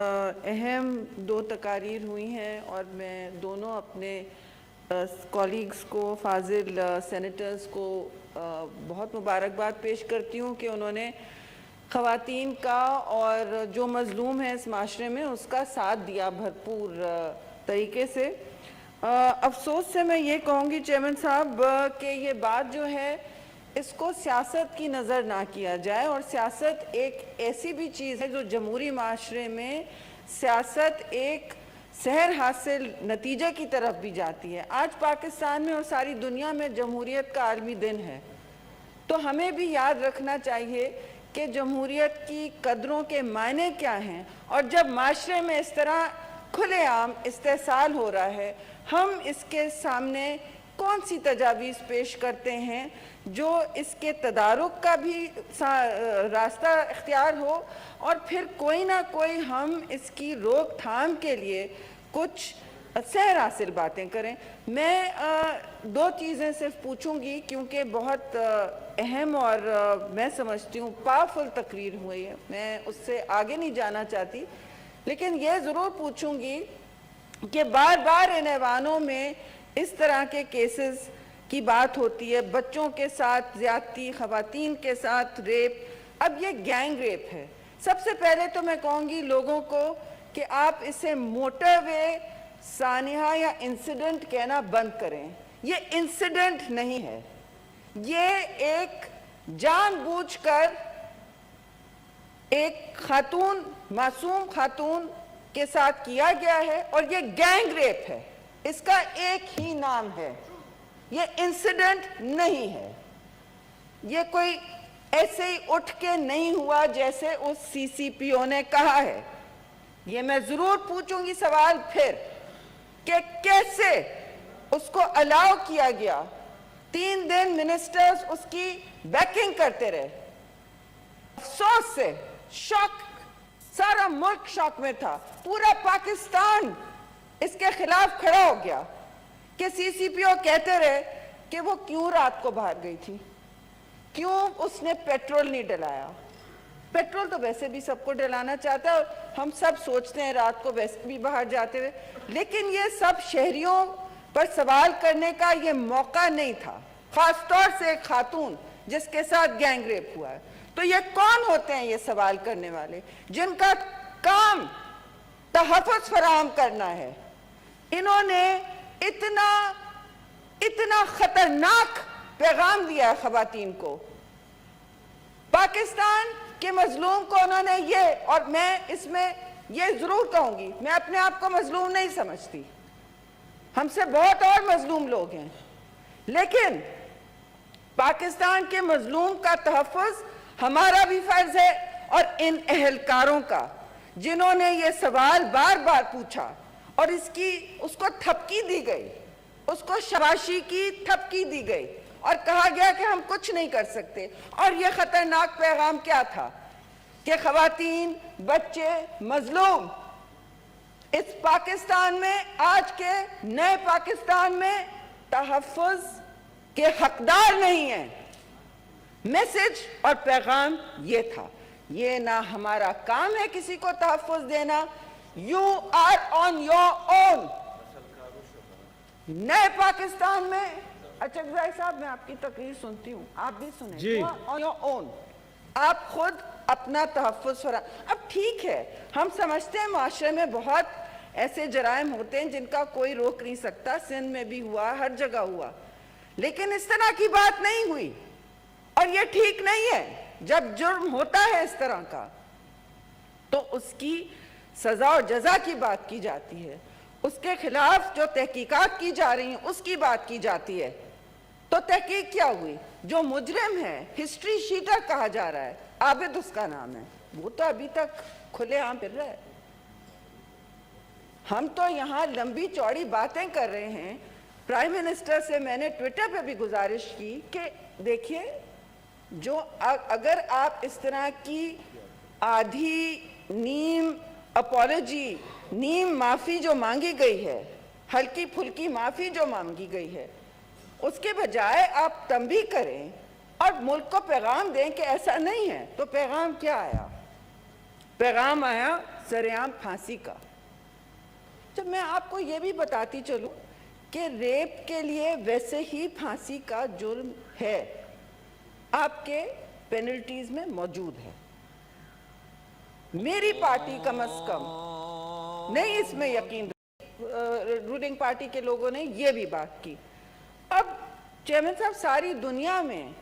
اہم دو تقاریر ہوئی ہیں اور میں دونوں اپنے کولیگز کو، فاضل سینیٹرز کو بہت مبارکباد پیش کرتی ہوں کہ انہوں نے خواتین کا اور جو مظلوم ہے اس معاشرے میں اس کا ساتھ دیا بھرپور طریقے سے۔ افسوس سے میں یہ کہوں گی چیئرمین صاحب کہ یہ بات جو ہے اس کو سیاست کی نظر نہ کیا جائے، اور سیاست ایک ایسی بھی چیز ہے جو جمہوری معاشرے میں سیاست ایک سحر حاصل نتیجے کی طرف بھی جاتی ہے۔ آج پاکستان میں اور ساری دنیا میں جمہوریت کا عالمی دن ہے، تو ہمیں بھی یاد رکھنا چاہیے کہ جمہوریت کی قدروں کے معنی کیا ہیں، اور جب معاشرے میں اس طرح کھلے عام استحصال ہو رہا ہے، ہم اس کے سامنے کون سی تجاویز پیش کرتے ہیں جو اس کے تدارک کا بھی راستہ اختیار ہو، اور پھر کوئی نہ کوئی ہم اس کی روک تھام کے لیے کچھ سحر حاصل باتیں کریں۔ میں دو چیزیں صرف پوچھوں گی کیونکہ بہت اہم اور میں سمجھتی ہوں پاورفل تقریر ہوئی ہے، میں اس سے آگے نہیں جانا چاہتی، لیکن یہ ضرور پوچھوں گی کہ بار بار ان ایوانوں میں اس طرح کے کیسز کی بات ہوتی ہے، بچوں کے ساتھ زیادتی، خواتین کے ساتھ ریپ، اب یہ گینگ ریپ ہے۔ سب سے پہلے تو میں کہوں گی لوگوں کو کہ آپ اسے موٹر وے سانحہ یا انسیڈنٹ کہنا بند کریں۔ یہ انسیڈنٹ نہیں ہے، یہ ایک جان بوجھ کر ایک خاتون، معصوم خاتون کے ساتھ کیا گیا ہے، اور یہ گینگ ریپ ہے، اس کا ایک ہی نام ہے، یہ انسیڈنٹ نہیں ہے۔ یہ کوئی ایسے ہی اٹھ کے نہیں ہوا جیسے اس سی سی پی او نے کہا ہے۔ یہ میں ضرور پوچھوں گی سوال پھر کہ کیسے اس کو الاؤ کیا گیا، 3 دن منسٹرز اس کی بیکنگ کرتے رہے۔ افسوس سے شوق، سارا ملک شوق میں تھا، پورا پاکستان اس کے خلاف کھڑا ہو گیا کہ سی سی پی او کہتے رہے کہ وہ کیوں رات کو باہر گئی تھی، کیوں اس نے پیٹرول نہیں ڈلایا۔ پیٹرول تو ویسے بھی سب کو ڈلانا چاہتا ہے، اور ہم سب سوچتے ہیں رات کو ویسے بھی باہر جاتے ہوئے، لیکن یہ سب شہریوں پر سوال کرنے کا یہ موقع نہیں تھا، خاص طور سے ایک خاتون جس کے ساتھ گینگ ریپ ہوا ہے۔ تو یہ کون ہوتے ہیں یہ سوال کرنے والے جن کا کام تحفظ فراہم کرنا ہے؟ انہوں نے اتنا خطرناک پیغام دیا ہے خواتین کو، پاکستان کے مظلوم کو انہوں نے یہ، اور میں اس میں یہ ضرور کہوں گی، میں اپنے آپ کو مظلوم نہیں سمجھتی، ہم سے بہت اور مظلوم لوگ ہیں، لیکن پاکستان کے مظلوم کا تحفظ ہمارا بھی فرض ہے، اور ان اہلکاروں کا جنہوں نے یہ سوال بار بار پوچھا اور اس کو تھپکی دی گئی، اس کو شاباشی کی تھپکی دی گئی اور کہا گیا کہ ہم کچھ نہیں کر سکتے۔ اور یہ خطرناک پیغام کیا تھا کہ خواتین، بچے، مظلوم اس پاکستان میں، آج کے نئے پاکستان میں تحفظ کے حقدار نہیں ہیں۔ میسج اور پیغام یہ تھا۔ یہ نہ ہمارا کام ہے کسی کو تحفظ دینا، you are on your own. نئے پاکستان میں اچھا صاحب میں آپ کی تقریر سنتی ہوں، آپ بھی سنیں، you are on your own, آپ خود اپنا تحفظ اب ٹھیک ہے، ہم سمجھتے ہیں معاشرے میں بہت ایسے جرائم ہوتے ہیں جن کا کوئی روک نہیں سکتا، سندھ میں بھی ہوا، ہر جگہ ہوا، لیکن اس طرح کی بات نہیں ہوئی، اور یہ ٹھیک نہیں ہے۔ جب جرم ہوتا ہے اس طرح کا تو اس کی سزا اور جزا کی بات کی جاتی ہے، اس کے خلاف جو تحقیقات کی جا رہی ہیں اس کی بات کی جاتی ہے۔ تو تحقیق کیا ہوئی؟ جو مجرم ہے، ہسٹری شیٹر کہا جا رہا ہے، عابد اس کا نام ہے، وہ تو ابھی تک کھلے عام پھر رہا ہے۔ ہم تو یہاں لمبی چوڑی باتیں کر رہے ہیں۔ پرائم منسٹر سے میں نے ٹویٹر پہ بھی گزارش کی کہ دیکھیے، جو اگر آپ اس طرح کی آدھی نیم اپولوجی، نیم معافی جو مانگی گئی ہے، ہلکی پھلکی معافی جو مانگی گئی ہے، اس کے بجائے آپ تنبیہ کریں اور ملک کو پیغام دیں کہ ایسا نہیں ہے، تو پیغام کیا آیا؟ پیغام آیا सरेआम फांसी का। जब मैं आपको ये भी बताती चलूं कि रेप के लिए वैसे ही फांसी का जुर्म है, आपके पेनल्टीज में मौजूद है। मेरी पार्टी कम से कम नहीं इसमें यकीन, रूलिंग पार्टी के लोगों ने ये भी बात की। अब चेयरमैन साहब, सारी दुनिया में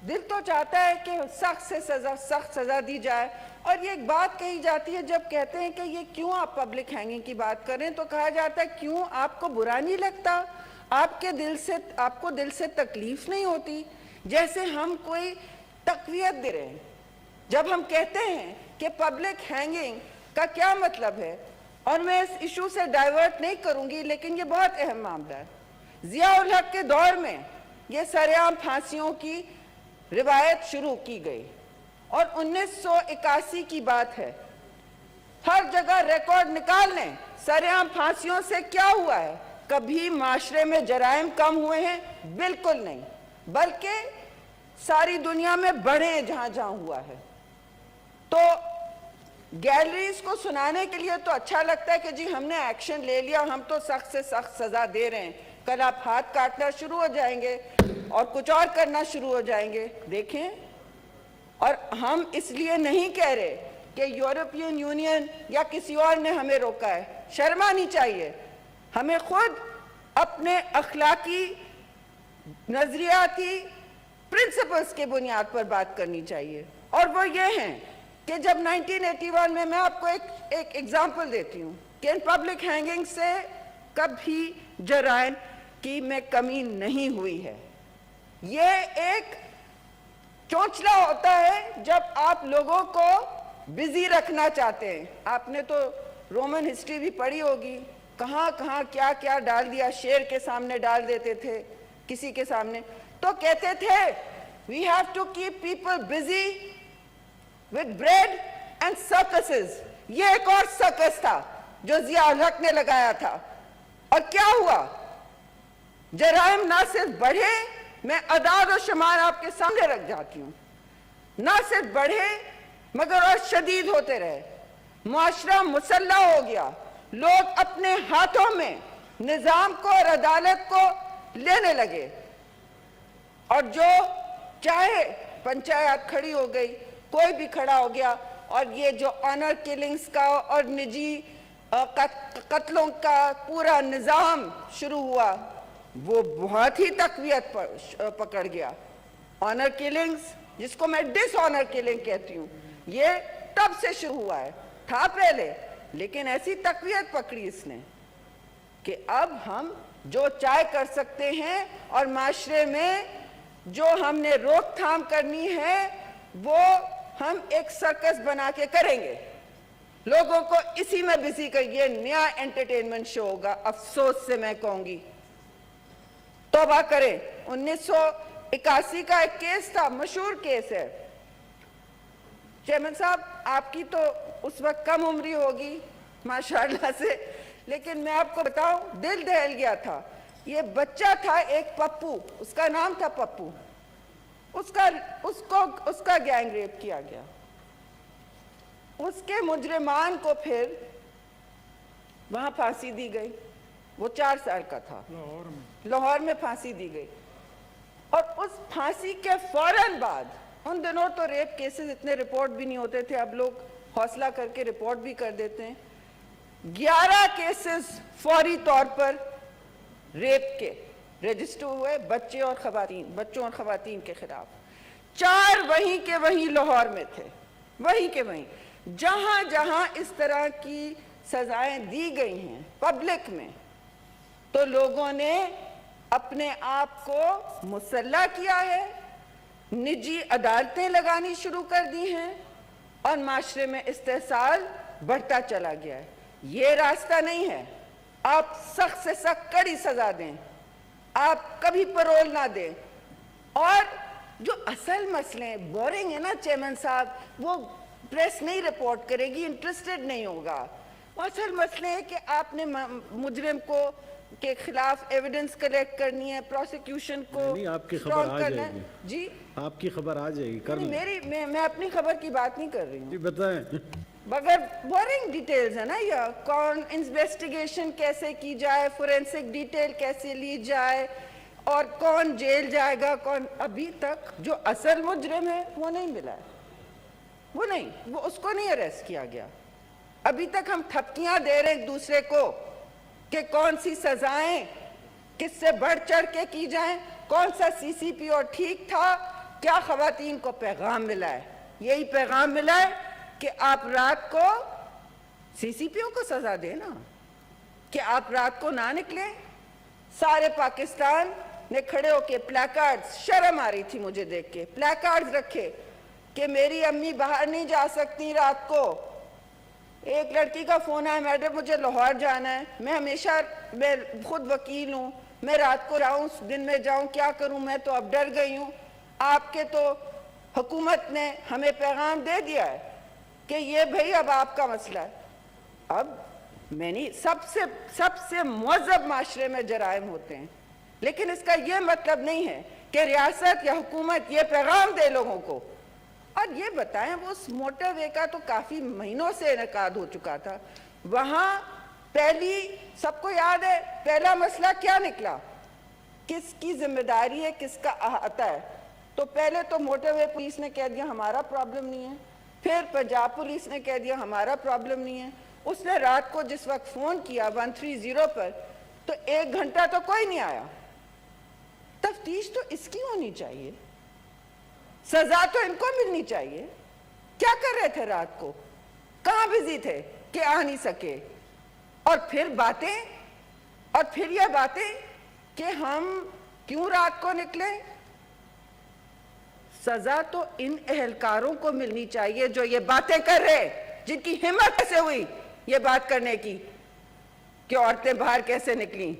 दिल तो चाहता है कि सख्त सजा दी जाए, और ये एक बात कही जाती है, जब कहते हैं कि ये क्यों आप पब्लिक हैंगिंग की बात करें, तो कहा जाता है क्यों आपको बुरा नहीं लगता, आपको दिल से तकलीफ नहीं होती, जैसे हम कोई तकवीत दे रहे हैं। जब हम कहते हैं कि पब्लिक हैंगिंग का क्या मतलब है, और मैं इस इशू से डाइवर्ट नहीं करूंगी, लेकिन ये बहुत अहम मामला है। जिया-उल हक के दौर में ये सरेआम फांसियों की रिवायत शुरू की गई, और 1981 की बात है। हर जगह रिकॉर्ड निकाल लें, सरेआम फांसियों से क्या हुआ है? कभी माशरे में जराइम कम हुए हैं? बिल्कुल नहीं, बल्कि सारी दुनिया में बढ़े हैं जहां जहां हुआ है। तो गैलरीज को सुनाने के लिए तो अच्छा लगता है कि जी हमने एक्शन ले लिया, हम तो सख्त से सख्त सजा दे रहे हैं। कल आप हाथ काटना शुरू हो जाएंगे और कुछ और करना शुरू हो जाएंगे। देखें, और हम इसलिए नहीं कह रहे कि यूरोपियन यूनियन या किसी और ने हमें रोका है। शर्म आनी चाहिए। हमें खुद अपने अखलाकी नजरियाती प्रिंसिपल्स के बुनियाद पर बात करनी चाहिए, और वो ये हैं कि जब 1981 में, मैं आपको एक एग्जाम्पल देती हूँ कि इन पब्लिक हैंगिंग से कभी जराइम की में कमी नहीं हुई है। ये एक चौंचला होता है जब आप लोगों को बिजी रखना चाहते हैं। आपने तो रोमन हिस्ट्री भी पढ़ी होगी, कहाँ कहाँ क्या क्या डाल दिया, शेर के सामने डाल देते थे, किसी के सामने, तो कहते थे we have to keep people busy with bread and circuses. ये एक और सर्कस था जो जिया-उल हक ने लगाया था, और क्या हुआ? जराइम ना सिर्फ बढ़े, मैं अदाद और शुमार आपके सामने रख जाती हूं, ना सिर्फ बढ़े मगर और शदीद होते रहे। मुआशरा मुसल्ला हो गया, लोग अपने हाथों में निजाम को और अदालत को लेने लगे, और जो चाहे पंचायत खड़ी हो गई, कोई भी खड़ा हो गया, और ये जो ऑनर किलिंग्स का और निजी कत्लों का पूरा निजाम शुरू हुआ, वो बहुत ही तकवीत पकड़ गया। ऑनर किलिंग्स, जिसको मैं डिसऑनर किलिंग कहती हूँ, ये तब से शुरू हुआ है, था पहले, लेकिन ऐसी तकवीत पकड़ी इसने कि अब हम जो चाहे कर सकते हैं, और माशरे में जो हमने रोकथाम करनी है वो हम एक सर्कस बना के करेंगे। लोगों को इसी में बिजी कर, ये नया एंटरटेनमेंट शो होगा। अफसोस से मैं कहूंगी, तौबा करें। 1981 का एक केस था, मशहूर केस है। चेयरमैन साहब, आपकी तो उस वक्त कम उम्री होगी माशाल्लाह से, लेकिन मैं आपको बताऊं, दिल दहल गया था। ये बच्चा था एक पप्पू, उसका नाम था पप्पू, उसका गैंग रेप किया गया। उसके मुजरिमान को फिर वहां फांसी दी गई। वो 4 साल का था, लाहौर में फांसी दी गई। और उस फांसी के फौरन बाद, उन दिनों तो रेप केसेस इतने रिपोर्ट भी नहीं होते थे, अब लोग हौसला करके रिपोर्ट भी कर देते हैं। 11 केसेस फौरी तौर पर रेप के रजिस्टर हुए, बच्चों और खवातीन के खिलाफ। 4 वहीं के वहीं लाहौर में थे, वहीं के वहीं। जहां जहां इस तरह की सजाएं दी गई हैं पब्लिक में, तो लोगों ने अपने आप को मुसल्ला किया है, निजी अदालतें लगानी शुरू कर दी हैं, और माशरे में इस्तेहसाल बढ़ता चला गया है। ये रास्ता नहीं है। आप सख्त से सख्त कड़ी सजा दें, आप कभी परोल ना दें। और जो असल मसले बोरिंग है ना चेयरमैन साहब, वो प्रेस नहीं रिपोर्ट करेगी, इंटरेस्टेड नहीं होगा। असल मसले है कि आपने मुजरिम को के खिलाफ एविडेंस कलेक्ट करनी है, प्रोसिक्यूशन को आपकी खबर आ जाएगी। जी, आपकी खबर आ जाएगी। मैं अपनी खबर की बात नहीं कर रही हूँ। जी बताएं। बगैर बोरिंग डिटेल्स है ना, ये कौन इन्वेस्टिगेशन कैसे की जाए, फोरेंसिक डिटेल कैसे ली जाए, और कौन जेल जाएगा कौन, अभी तक जो असल मुजरिम है वो नहीं मिला है, वो उसको नहीं अरेस्ट किया गया। अभी तक हम थपकियां दे रहे एक दूसरे को कि कौन सी सजाएं किससे बढ़ चढ़ के की जाएं, कौन सा सीसीपी और ठीक था, क्या खवातीन को पैगाम मिला है। यही पैगाम मिला है कि आप रात को सीसीपीओ को सजा देना, कि आप रात को ना निकले। सारे पाकिस्तान ने खड़े होके प्लेकार्ड्स, शर्म आ रही थी मुझे देख के, प्लेकार्ड्स रखे कि मेरी अम्मी बाहर नहीं जा सकती रात को। एक लड़की का फोन आया, मैडम मुझे लाहौर जाना है, मैं खुद वकील हूँ, मैं रात को जाऊँ दिन में जाऊँ, क्या करूँ, मैं तो अब डर गई हूँ। आपके तो हुकूमत ने हमें पैगाम दे दिया है कि ये भाई अब आपका मसला है। अब मैंने सबसे मुअज़्ज़ब माशरे में जराइम होते हैं, लेकिन इसका ये मतलब नहीं है कि रियासत या हुकूमत ये पैगाम दे लोगों को। और ये बताएं, वो उस मोटर वे का तो काफ़ी महीनों से इनेकाद हो चुका था, वहाँ सबको याद है पहला मसला क्या निकला, किसकी जिम्मेदारी है, किसका अहाता है। तो पहले तो मोटरवे पुलिस ने कह दिया हमारा प्रॉब्लम नहीं है, फिर पंजाब पुलिस ने कह दिया हमारा प्रॉब्लम नहीं है। उसने रात को जिस वक्त फ़ोन किया 130 पर, तो 1 घंटा तो कोई नहीं आया। तफ्तीश तो इसकी होनी चाहिए, सजा तो इनको मिलनी चाहिए। क्या कर रहे थे रात को, कहाँ बिजी थे कि आ नहीं सके। और फिर ये बातें कि हम क्यों रात को निकले। सजा तो इन एहलकारों को मिलनी चाहिए जो ये बातें कर रहे, जिनकी हिम्मत कैसे हुई ये बात करने की कि औरतें बाहर कैसे निकली।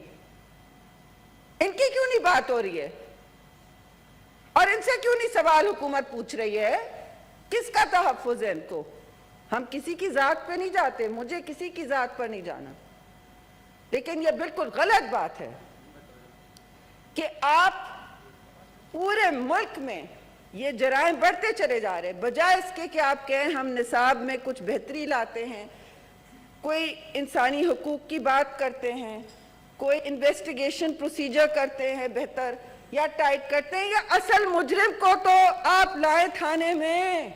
इनकी क्यों नहीं बात हो रही है, और इनसे क्यों नहीं सवाल हुकूमत पूछ रही है, किसका तहफ़्फ़ुज़ है इनको। हम किसी की जात पे नहीं जाते, मुझे किसी की जात पर नहीं जाना, लेकिन यह बिल्कुल गलत बात है कि आप पूरे मुल्क में ये जराइम बढ़ते चले जा रहे हैं, बजाय इसके कि आप कहें हम निसाब में कुछ बेहतरी लाते हैं, कोई इंसानी हुकूक की बात करते हैं, कोई इन्वेस्टिगेशन प्रोसीजर करते हैं बेहतर या टाइट करते हैं, या असल मुजरिम को तो आप लाए थाने में,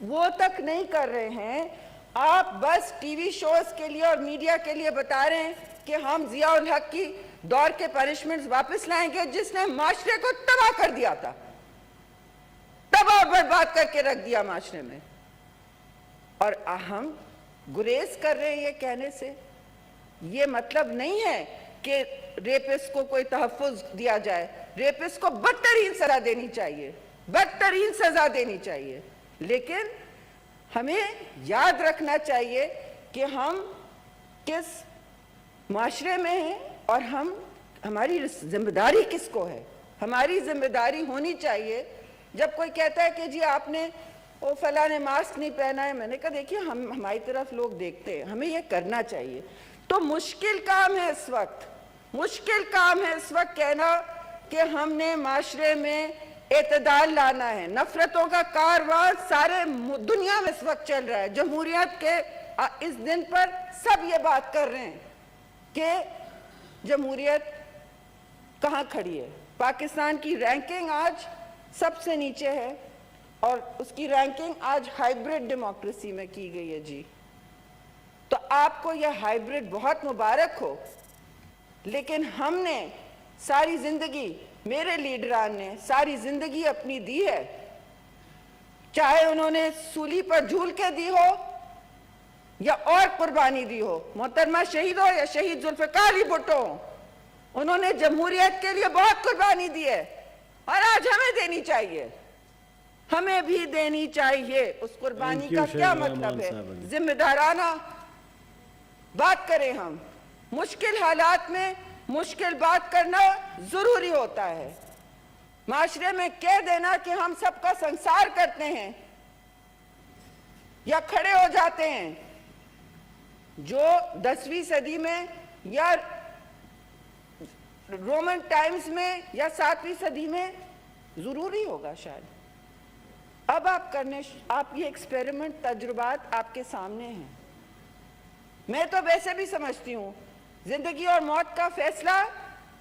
वो तक नहीं कर रहे हैं। आप बस टीवी शोज के लिए और मीडिया के लिए बता रहे हैं कि हम जियाउल हक की दौर के पनिशमेंट्स वापस लाएंगे, जिसने माशरे को तबाह कर दिया था, तबाह बर्बाद करके रख दिया माशरे में। और हम गुरेज कर रहे हैं ये कहने से। ये मतलब नहीं है कि रेपिस्ट को कोई तहफ़्फ़ुज़ दिया जाए, रेपिस्ट को बदतरीन सजा देनी चाहिए, बदतरीन सजा देनी चाहिए। लेकिन हमें याद रखना चाहिए कि हम किस माशरे में हैं और हमारी जिम्मेदारी किसको है। हमारी जिम्मेदारी होनी चाहिए, जब कोई कहता है कि जी आपने वो फला ने मास्क नहीं पहना है, मैंने कहा देखिए हमारी तरफ लोग देखते हैं, हमें ये करना चाहिए। तो मुश्किल काम है इस वक्त, मुश्किल काम है इस वक्त कहना कि हमने माशरे में एतदाल लाना है। नफरतों का कारवां सारे दुनिया में इस वक्त चल रहा है। जमहूरियत के इस दिन पर सब ये बात कर रहे हैं कि जमहूरियत कहाँ खड़ी है। पाकिस्तान की रैंकिंग आज सबसे नीचे है और उसकी रैंकिंग आज हाइब्रिड डेमोक्रेसी में की गई है जी। तो आपको यह हाइब्रिड बहुत मुबारक हो, लेकिन हमने सारी जिंदगी, मेरे लीडरान ने सारी जिंदगी अपनी दी है, चाहे उन्होंने सूली पर झूल के दी हो या और कुर्बानी दी हो। मोहतरमा शहीद हो या शहीद जुल्फ़िकार अली भुट्टो, उन्होंने जमहूरियत के लिए बहुत कुर्बानी दी है और आज हमें देनी चाहिए, हमें भी देनी चाहिए। उस कुर्बानी का क्या मतलब है? जिम्मेदाराना बात करें हम। मुश्किल हालात में मुश्किल बात करना जरूरी होता है। माशरे में कह देना कि हम सबका संसार करते हैं या खड़े हो जाते हैं, जो 10वीं सदी में या रोमन टाइम्स में या 7वीं सदी में जरूरी होगा शायद, اب آپ یہ ایکسپیریمنٹ تجربات آپ کے سامنے ہیں. میں تو ویسے بھی سمجھتی ہوں زندگی اور موت کا فیصلہ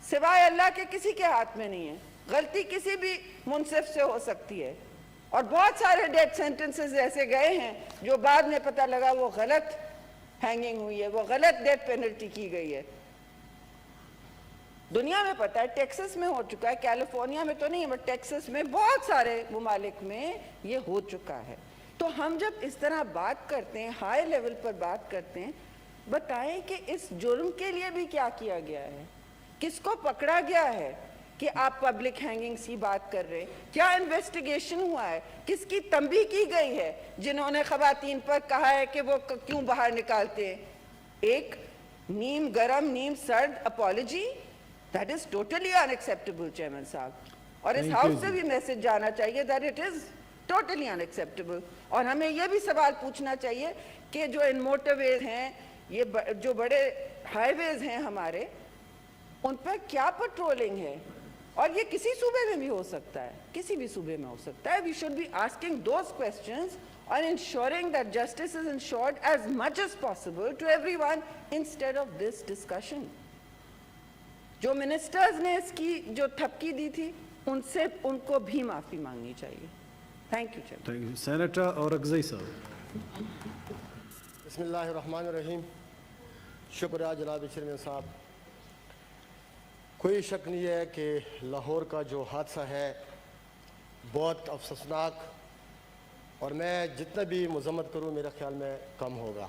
سوائے اللہ کے کسی کے ہاتھ میں نہیں ہے. غلطی کسی بھی منصف سے ہو سکتی ہے اور بہت سارے ڈیتھ سینٹنسز ایسے گئے ہیں جو بعد میں پتہ لگا وہ غلط ہینگنگ ہوئی ہے, وہ غلط ڈیتھ پینلٹی کی گئی ہے. دنیا میں پتہ ہے ٹیکسس میں ہو چکا ہے, کیلیفورنیا میں تو نہیں ہے بٹ ٹیکسس میں بہت سارے ممالک میں یہ ہو چکا ہے. تو ہم جب اس طرح بات کرتے ہیں, ہائی لیول پر بات کرتے ہیں, بتائیں کہ اس جرم کے لیے بھی کیا کیا گیا ہے, کس کو پکڑا گیا ہے کہ آپ پبلک ہینگنگز کی بات کر رہے, کیا انویسٹیگیشن ہوا ہے, کس کی تنبیہ کی گئی ہے جنہوں نے خواتین پر کہا ہے کہ وہ کیوں باہر نکالتے ہیں. ایک نیم گرم نیم سرد apology, that is totally unacceptable chairman صاحب, اور اس ہاؤس سے بھی میسج جانا چاہیے that it is totally unacceptable. اور ہمیں یہ بھی سوال پوچھنا چاہیے کہ جو ان موٹر ویز ہیں, یہ جو بڑے ہائی ویز ہیں ہمارے, ان پر کیا پٹرولنگ ہے, اور یہ کسی صوبے میں بھی ہو سکتا ہے, کسی بھی صوبے میں ہو سکتا ہے. We should be asking those questions and ensuring that justice is ensured as much as possible to everyone instead of this discussion. جو منسٹرز نے اس کی جو تھپکی دی تھی ان کو بھی معافی مانگنی چاہیے. Thank you chairman. سینیٹر اورگزئی صاحب. بسم اللہ الرحمن الرحیم. شکریہ جناب چیئرمین صاحب. کوئی شک نہیں ہے کہ لاہور کا جو حادثہ ہے بہت افسوسناک, اور میں جتنا بھی مذمت کروں میرے خیال میں کم ہوگا.